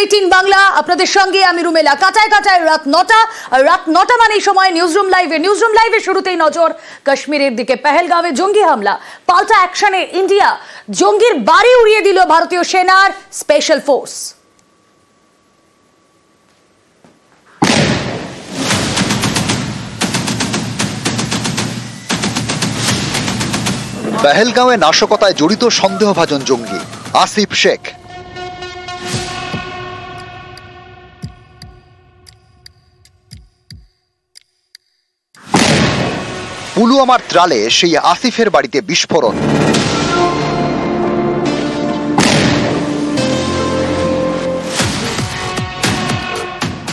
18 বাংলা আপনাদের সঙ্গে আমি রুমেলা। কাটায় কাটায় রাত 9টা, আর রাত 9টা মানে সময় নিউজরুম লাইভে শুরুতেই নজর কাশ্মীরের দিকে। পেহেলগাঁওয়ে জঙ্গি হামলা, পাল্টা অ্যাকশনে ইন্ডিয়া। জঙ্গির বাড়ি উড়িয়ে দিল ভারতীয় সেনার স্পেশাল ফোর্স। পেহেলগাঁওয়ে নাশকতায় জড়িত সন্দেহভাজন জঙ্গি আসিফ শেখ। পুলওয়ামার ত্রালে সেই আসিফের বাড়িতে বিস্ফোরণ।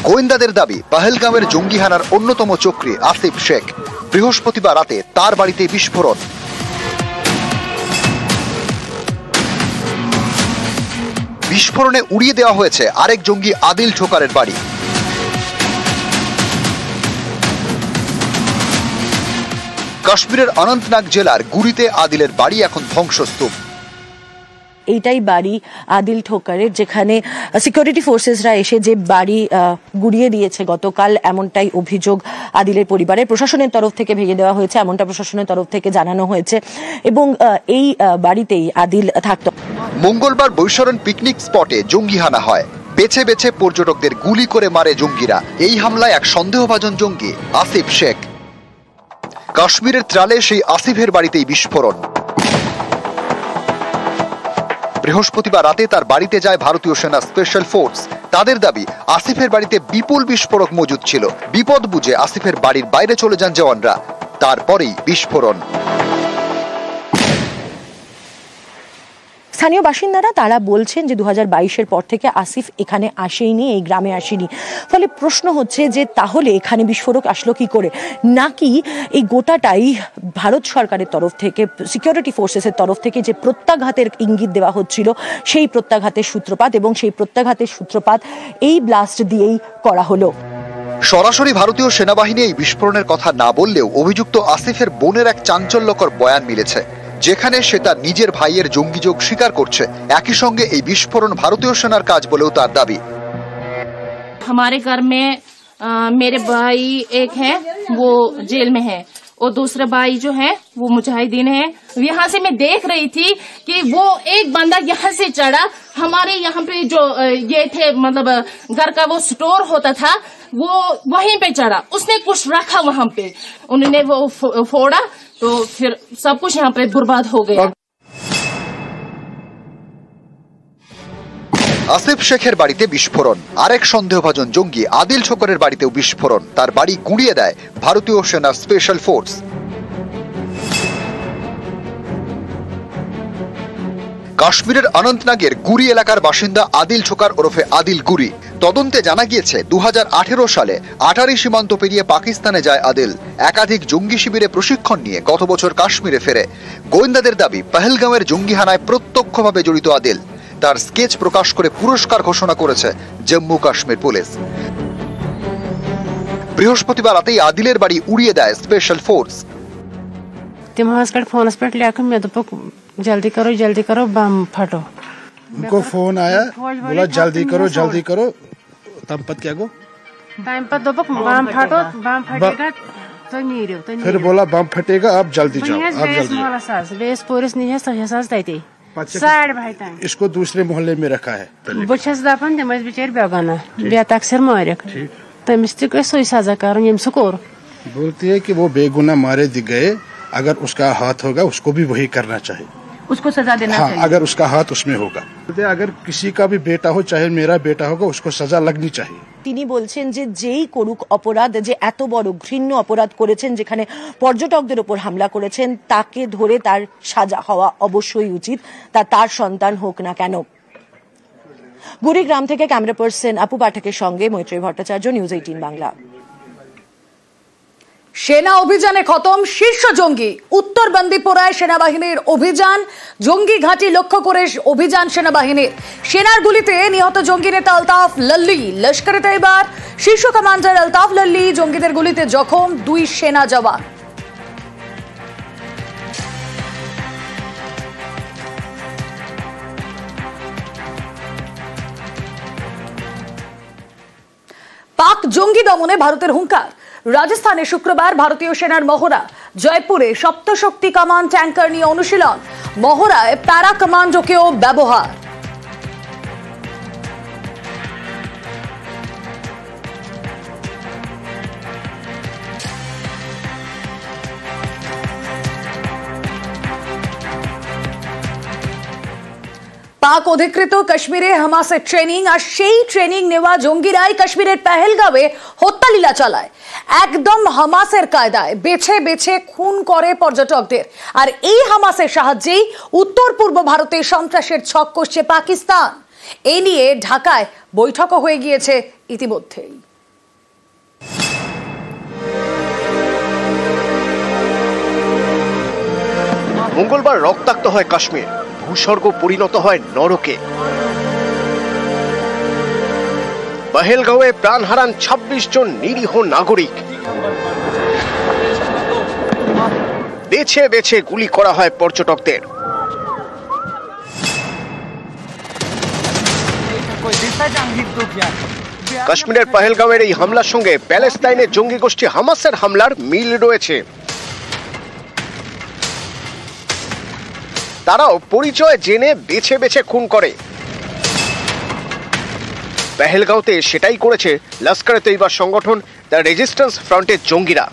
গোয়েন্দাদের দাবি পেহেলগাঁওয়ের জঙ্গি হানার অন্যতম চক্রী আসিফ শেখ। বৃহস্পতিবার রাতে তার বাড়িতে বিস্ফোরণ। বিস্ফোরণে উড়িয়ে দেওয়া হয়েছে আরেক জঙ্গি আদিল ঠোকারের বাড়ি। কাশ্মীরের অনন্তনাগ জেলার গুরিতে আদিলের বাড়ি এখন ধ্বংসস্তূপ। এইটাই বাড়ি আদিল ঠোকারের, যেখানে সিকিউরিটি ফোর্সেসরা এসে যে বাড়ি গুড়িয়ে দিয়েছে গতকাল, এমনটাই অভিযোগ আদিলের পরিবারের। প্রশাসনের তরফ থেকে ভেঙে দেওয়া হয়েছে এমনটা প্রশাসনের তরফ থেকে জানানো হয়েছে, এবং এই বাড়িতেই আদিল থাকত। মঙ্গলবার বৈশরণ পিকনিক স্পটে জঙ্গি হানা হয়। বেছে বেছে পর্যটকদের গুলি করে মারে জঙ্গিরা। এই হামলায় এক সন্দেহভাজন জঙ্গি আসিফ শেখ। কাশ্মীরের ত্রালে সেই আসিফের বাড়িতেই বিস্ফোরণ। বৃহস্পতিবার রাতে তার বাড়িতে যায় ভারতীয় সেনা স্পেশাল ফোর্স। তাদের দাবি আসিফের বাড়িতে বিপুল বিস্ফোরক মজুদ ছিল। বিপদ বুঝে আসিফের বাড়ির বাইরে চলে যান জওয়ানরা, তারপরেই বিস্ফোরণ। স্থানীয় বাসিন্দারা তারা বলছেন যে 2022-এর পর থেকে আসিফ এখানে আসেইনি, এই গ্রামে আসেনি। ফলে প্রশ্ন হচ্ছে যে তাহলে এখানে বিস্ফোরক আসলো কি করে, নাকি এই গোটাটাই ভারত সরকারের তরফ থেকে, সিকিউরিটি ফোর্সেসের তরফ থেকে যে প্রত্যাঘাতের ইঙ্গিত দেওয়া হচ্ছিল সেই প্রত্যাঘাতের সূত্রপাত, এবং সেই প্রত্যাঘাতের সূত্রপাত এই ব্লাস্ট দিয়েই করা হলো। সরাসরি ভারতীয় সেনাবাহিনী এই বিস্ফোরণের কথা না বললেও অভিযুক্ত আসিফের বোনের এক চাঞ্চল্যকর বয়ান মিলেছে, যেখানে সে তার নিজের ভাইয়ের জঙ্গিযোগ স্বীকার করছে। একই সঙ্গে এই বিস্ফোরণ ভারতীয় সেনার কাজ বলেও তার দাবি। हमारे घर में मेरे भाई एक है, वो जेल में है, और दूसरा भाई जो है वो मुजाहिदीन है। यहाँ से मैं देख रही थी कि वो एक बंदा यहाँ से चढ़ा, हमारे यहाँ पे जो ये थे मतलब घर का वो स्टोर होता था, वो वहीं पे चढ़ा, उसने कुछ रखा वहाँ पे, उन्होंने वो फोड़ा तो फिर सब कुछ यहाँ पे बर्बाद हो गया। আসিফ শেখের বাড়িতে বিস্ফোরণ। আরেক সন্দেহভাজন জঙ্গি আদিল ঠোকরের বাড়িতেও বিস্ফোরণ। তার বাড়ি গুঁড়িয়ে দেয় ভারতীয় সেনা স্পেশাল ফোর্স। কাশ্মীরের অনন্তনাগের গুরি এলাকার বাসিন্দা আদিল ঠোকার ওরফে আদিল গুরি। তদন্তে জানা গিয়েছে 2018 সালে আটারি সীমান্ত পেরিয়ে পাকিস্তানে যায় আদিল। একাধিক জঙ্গি শিবিরে প্রশিক্ষণ নিয়ে গত বছর কাশ্মীরে ফেরে। গোয়েন্দাদের দাবি পেহেলগাঁওয়ের জঙ্গি হানায় প্রত্যক্ষভাবে জড়িত আদিল। তার স্কেচ প্রকাশ করে পুরস্কার ঘোষণা করেছে জম্মু কাশ্মীর পুলিশ। বৃহস্পতিবার রাতেই আদিলের বাড়ি উড়িয়ে দেয় স্পেশাল ফোর্স। जल्दी करो बम फटो। उनको फोन आया, बोला जल्दी करो तब पत क्या गो बम फटो, बम फटेगा तो नहीं रहो, फिर बोला बम फटेगा, आप जल्दी जाओ, आप जल्दी बेस पुलिस नहीं है, इसको दूसरे मोहल्ले में रखा है। बस दपान तमस बिचार बेगाना बेत अक्सर मारिक तमिस तक सोई सजा कर बोलती है कि वो बेगुना मारे दिख गए, अगर उसका हाथ होगा उसको भी वही करना चाहिए, उसको सजा देना चाहिए। अगर उसका हाथ उसमें होगा। अगर किसी का भी बेटा हो, चाहे मेरा बेटा होगा, उसको सजा लगनी चाहिए। তিনি বলছেন যে যেই করুক অপরাধ, যে এত বড় ঘৃণ্য অপরাধ করেছেন, যেখানে পর্যটকদের উপর হামলা করেছেন, তাকে ধরে তার সাজা হওয়া অবশ্যই উচিত, তার সন্তান হোক না কেন। গুড়িগ্রাম থেকে ক্যামেরা পার্সন আপু পাঠকের সঙ্গে মৈত্রী ভট্টাচার্য, নিউজ 18 বাংলা। সেনা অভিযানে খতম শীর্ষ জঙ্গি। উত্তর বান্দিপোরায় সেনাবাহিনীর অভিযান, জঙ্গি ঘাঁটি লক্ষ্য করে অভিযান সেনাবাহিনীর। সেনার গুলিতে নিহত জঙ্গি নেতা আলতাফ লল্লি। লস্করে তৈবার শীর্ষ কমান্ডার আলতাফ লল্লি জঙ্গিদের গুলিতে জখম 2 সেনা জওয়ান। পাক জঙ্গি দমনে ভারতের হুঙ্কার। রাজস্থানে শুক্রবার ভারতীয় সেনার মহড়া। জয়পুরে সপ্তশক্তি কামান ট্যাঙ্কার নিয়ে অনুশীলন। মহড়ায় প্যারা কমান্ডোকেও ব্যবহার। পাক অধিকৃত কাশ্মীরে হামাসের ট্রেনিং, আর সেই ট্রেনিং নেওয়া জঙ্গিরাই কাশ্মীরের পেহেলগাঁওয়ে হত্যালীলা চালায়। একদম হামাসের কায়দায় বেছে বেছে খুন করে পর্যটকদের। আর এই হামাসের সাহায্যেই উত্তর পূর্ব ভারতে সন্ত্রাসের ছক কষছে পাকিস্তান। এই নিয়ে ঢাকায় বৈঠকও হয়ে গিয়েছে ইতিমধ্যেই। মঙ্গলবার রক্তাক্ত হয় কাশ্মীর, ভূস্বর্গ পরিণত হয় নরকে। পহেলগাঁওয়ে প্রাণ হারান ২৬ জন নিরীহ নাগরিক। বেছে বেছে গুলি করা হয় পর্যটকদের। কাশ্মীরের পহেলগাঁওয়ের এই হামলার সঙ্গে প্যালেস্তাইনের জঙ্গি গোষ্ঠী হামাসের হামলার মিল রয়েছে। তারাও পরিচয় জেনে বেছে বেছে খুন করে। পেহেলগাঁওতে সেটাই করেছে লস্কর-ই-তৈয়বা সংগঠন দ্য রেজিস্ট্যান্স ফ্রন্টের জঙ্গিরা।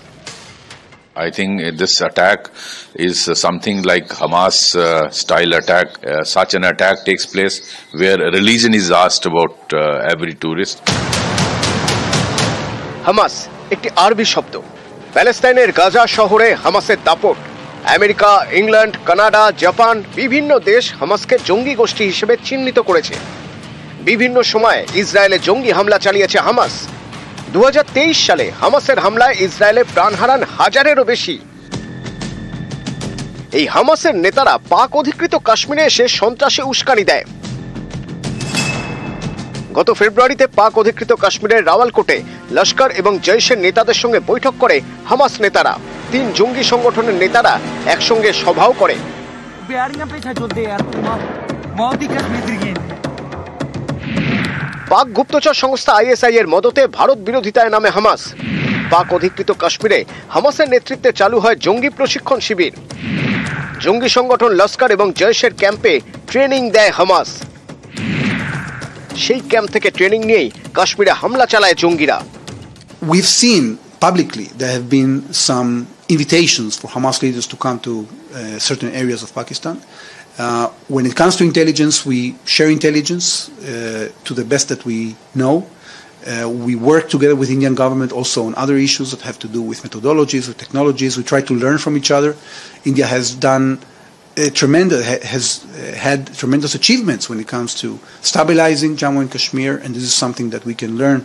I think this attack is something like Hamas style attack. Such an attack takes place where religion is asked about every tourist. Hamas একটি আরবি শব্দ। প্যালেস্তাইনের গাজা শহরে হামাসের দাপট। আমেরিকা, ইংল্যান্ড, কানাডা, জাপান বিভিন্ন দেশ হামাসকে জঙ্গি গোষ্ঠী হিসেবে চিহ্নিত করেছে। বিভিন্ন সময়ে ইসরায়েলে জঙ্গি হামলা চালিয়েছে হামাস। ২০২৩ সালে হামাসের হামলায় ইসরায়েলে প্রাণ হারান ১০০০-এরও বেশি। এই হামাসের নেতারা পাক অধিকৃত কাশ্মীরে এসে সন্ত্রাসে উস্কানি দেয়। গত ফেব্রুয়ারিতে পাক অধিকৃত কাশ্মীরের রাওয়ালকোটে লস্কর এবং জৈশের নেতাদের সঙ্গে বৈঠক করে হামাস নেতারা। ৩ জঙ্গি সংগঠনের নেতারা একসঙ্গে সভাও করে। পাক গুপ্তচর সংস্থা ISI এর মদতে ভারত বিরোধিতায় নামে হামাস। পাক অধিকৃত কাশ্মীরে হামাসের নেতৃত্বে চালু হয় জঙ্গি প্রশিক্ষণ শিবির। জঙ্গি সংগঠন লস্কর এবং জৈশের ক্যাম্পে ট্রেনিং দেয় হামাস। সেই ক্যাম্প থেকে ট্রেনিং নিয়েই কাশ্মীরে হামলা চালায় জঙ্গিরা। We've seen publicly there have been some invitations for Hamas leaders to come to certain areas of Pakistan. When it comes to intelligence, we share intelligence to the best that we know. We work together with Indian government also on other issues that have to do with methodologies, with technologies. We try to learn from each other. India has had tremendous achievements when it comes to stabilizing Jammu and Kashmir, and this is something that we can learn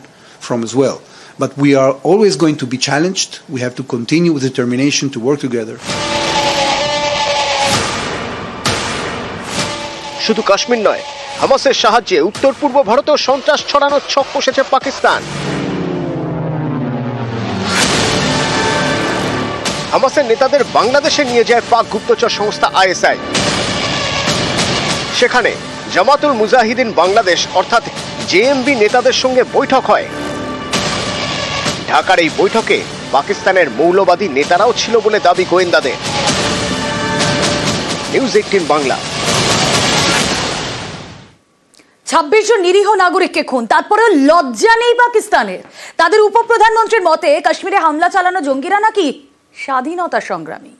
from as well. But we are always going to be challenged. We have to continue with determination to work together. শুধু কাশ্মীর নয়, হামাসের সাহায্যে উত্তর পূর্ব ভারতেও সন্ত্রাস ছড়ানোর ছক কষেছে পাকিস্তান। হামাসের নেতাদের বাংলাদেশে নিয়ে যায় পাক গুপ্তচর সংস্থা ISI। সেখানে জামাতুল মুজাহিদিন বাংলাদেশ অর্থাৎ JMB নেতাদের সঙ্গে বৈঠক হয়। ঢাকার এই বৈঠকে পাকিস্তানের মৌলবাদী নেতারাও ছিল বলে দাবি গোয়েন্দাদের। নিউজ 18 বাংলা। ২৬ জন নিরীহ নাগরিককে খুন, তারপরেও লজ্জা নেই পাকিস্তানের। তাদের উপপ্রধানমন্ত্রীর মতে কাশ্মীরে হামলা চালানো জঙ্গিরা নাকি স্বাধীনতা সংগ্রামী।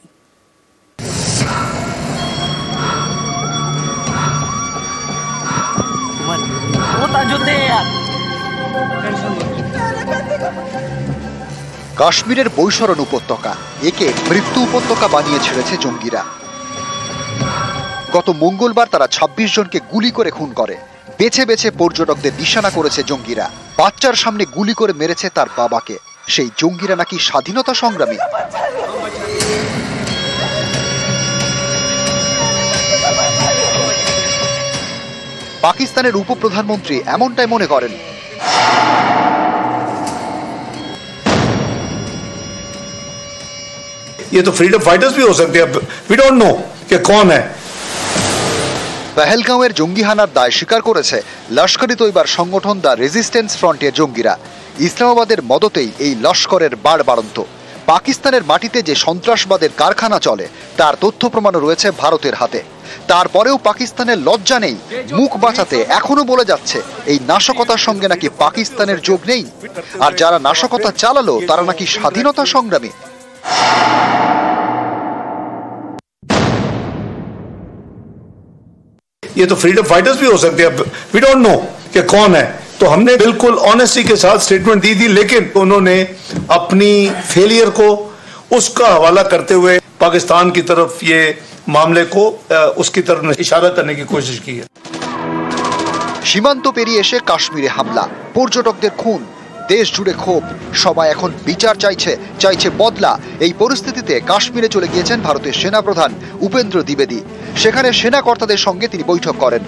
কাশ্মীরের বৈশরণ উপত্যকা, একে মৃত্যু উপত্যকা বানিয়ে ছেড়েছে জঙ্গিরা। গত মঙ্গলবার তারা ২৬ জনকে গুলি করে খুন করে। বেছে বেছে পর্যটকদের নিশানা করেছে জঙ্গিরা। বাচ্চার সামনে গুলি করে মেরেছে তার বাবাকে। সেই জঙ্গিরা নাকি স্বাধীনতা সংগ্রামী। পাকিস্তানের উপপ্রধানমন্ত্রী এমনটাই মনে করেন। ये तो फ्रीडम फाइटर्स भी हो सकते हैं, वी डोंट नो कि कौन है। পেহেলগাঁওয়ের জঙ্গি হানার দায় স্বীকার করেছে লস্কর-ই-তৈয়বার সংগঠন দ্য রেজিস্ট্যান্স ফ্রন্টের জঙ্গিরা। ইসলামাবাদের মদতেই এই লস্করের বাড়বাড়ন্ত। পাকিস্তানের মাটিতে যে সন্ত্রাসবাদের কারখানা চলে তার তথ্য প্রমাণও রয়েছে ভারতের হাতে। তারপরেও পাকিস্তানের লজ্জা নেই, মুখ বাঁচাতে এখনো বলে যাচ্ছে এই নাশকতার সঙ্গে নাকি পাকিস্তানের যোগ নেই, আর যারা নাশকতা চালালো তারা নাকি স্বাধীনতা সংগ্রামী। ये तो फ्रीडम फाइटर्स भी हो सकते हैं, वी डोंट नो कि कौन है। तो हमने बिल्कुल ऑनेस्टी के साथ स्टेटमेंट दी थी, लेकिन उन्होंने अपनी फेलियर को उसका हवाला करते हुए पाकिस्तान की तरफ ये मामले को उसकी तरफ इशारा करने की कोशिश की है। সীমান্ত পেরিয়ে এসে কাশ্মীরে হামলা, পর্যটকদের খুন, দেশ জুড়ে ক্ষোভ, সবাই এখন বিচার চাইছে বদলা। এই পরিস্থিতিতে কাশ্মীরে চলে গিয়েছেন ভারতের সেনাপ্রধান উপেন্দ্র দ্বিবেদী। সেখানে সেনা কর্তাদের সঙ্গে তিনি বৈঠক করেন।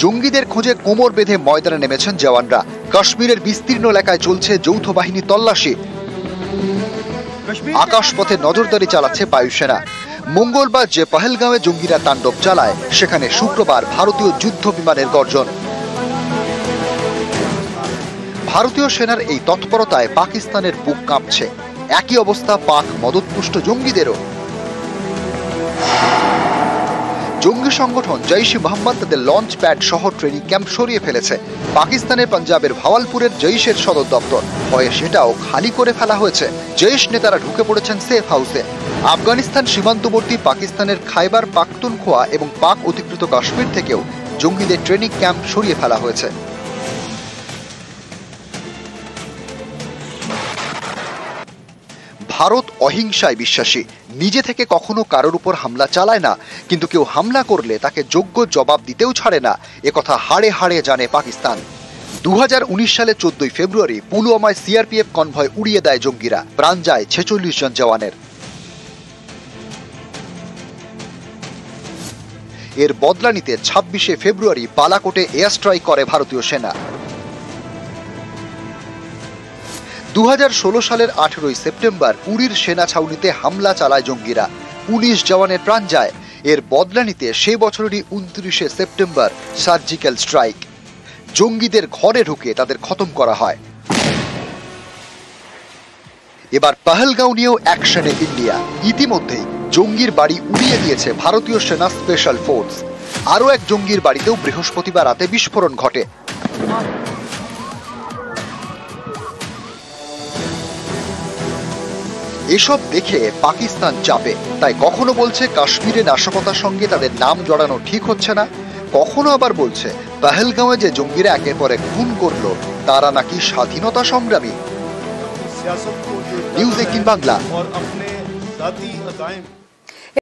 জঙ্গিদের খোঁজে কোমর বেঁধে ময়দানে নেমেছেন জওয়ানরা। কাশ্মীরের বিস্তীর্ণ এলাকায় চলছে যৌথ বাহিনী তল্লাশি। আকাশপথে নজরদারি চালাচ্ছে বায়ুসেনা। মঙ্গলবার যে পহেলগাঁওয়ে জঙ্গিরা তাণ্ডব চালায়, সেখানে শুক্রবার ভারতীয় যুদ্ধ বিমানের গর্জন। ভারতীয় সেনার এই তৎপরতায় পাকিস্তানের বুক কাঁপছে। একই অবস্থা পাক মদতপুষ্ট জঙ্গিদেরও। জঙ্গি সংগঠন জৈশ-ই মোহাম্মদ তাদের লঞ্চ প্যাড সহ ট্রেনিং ক্যাম্প সরিয়ে ফেলেছে। পাকিস্তানের পাঞ্জাবের ভাওয়ালপুরের জৈশের সদর দপ্তর হয়ে সেটাও খালি করে ফেলা হয়েছে। জৈশ নেতারা ঢুকে পড়েছেন সেফ হাউসে। আফগানিস্তান সীমান্তবর্তী পাকিস্তানের খাইবার পাখতুনখোয়া এবং পাক অধিকৃত কাশ্মীর থেকেও জঙ্গিদের ট্রেনিং ক্যাম্প সরিয়ে ফেলা হয়েছে। ভারত অহিংসায় বিশ্বাসী, নিজে থেকে কখনো কারোর উপর হামলা চালায় না, কিন্তু কেউ হামলা করলে তাকে যোগ্য জবাব দিতেও ছাড়ে না, একথা হাড়ে হাড়ে জানে পাকিস্তান। 2019 সালে 14 ফেব্রুয়ারি পুলওয়ামায় সিআরপিএফ কনভয় উড়িয়ে দেয় জঙ্গিরা, প্রাণ যায় 46 জন জওয়ানের। এর বদলা নিতে 26 ফেব্রুয়ারি বালাকোটে এয়ার স্ট্রাইক করে ভারতীয় সেনা। 2016 সালের 18 সেপ্টেম্বর উরির সেনা ছাউনিতে হামলা চালায় জঙ্গিরা, 19 জওয়ানের প্রাণ যায়। এর বদলা নিতে সে বছরেরই 29 সেপ্টেম্বর সার্জিক্যাল স্ট্রাইক। জঙ্গিদের ঘরে ঢুকে তাদের খতম করা হয়। এবার পহেলগাঁও নিয়েও অ্যাকশনে ইন্ডিয়া। ইতিমধ্যেই জঙ্গির বাড়ি উড়িয়ে দিয়েছে ভারতীয় সেনা স্পেশাল ফোর্স। আরও এক জঙ্গির বাড়িতেও বৃহস্পতিবার রাতে বিস্ফোরণ ঘটে। এসব দেখে পাকিস্তান চাপে, তাই কখনো বলছে কাশ্মীরে নাশকতার সঙ্গে তাদের নাম জড়ানো ঠিক হচ্ছে না, কখনো আবার বলছে পহেলগাঁওয়ে যে জঙ্গিরা একের পর এক খুন করলো তারা নাকি স্বাধীনতা সংগ্রামী। নিউজ 18 বাংলা।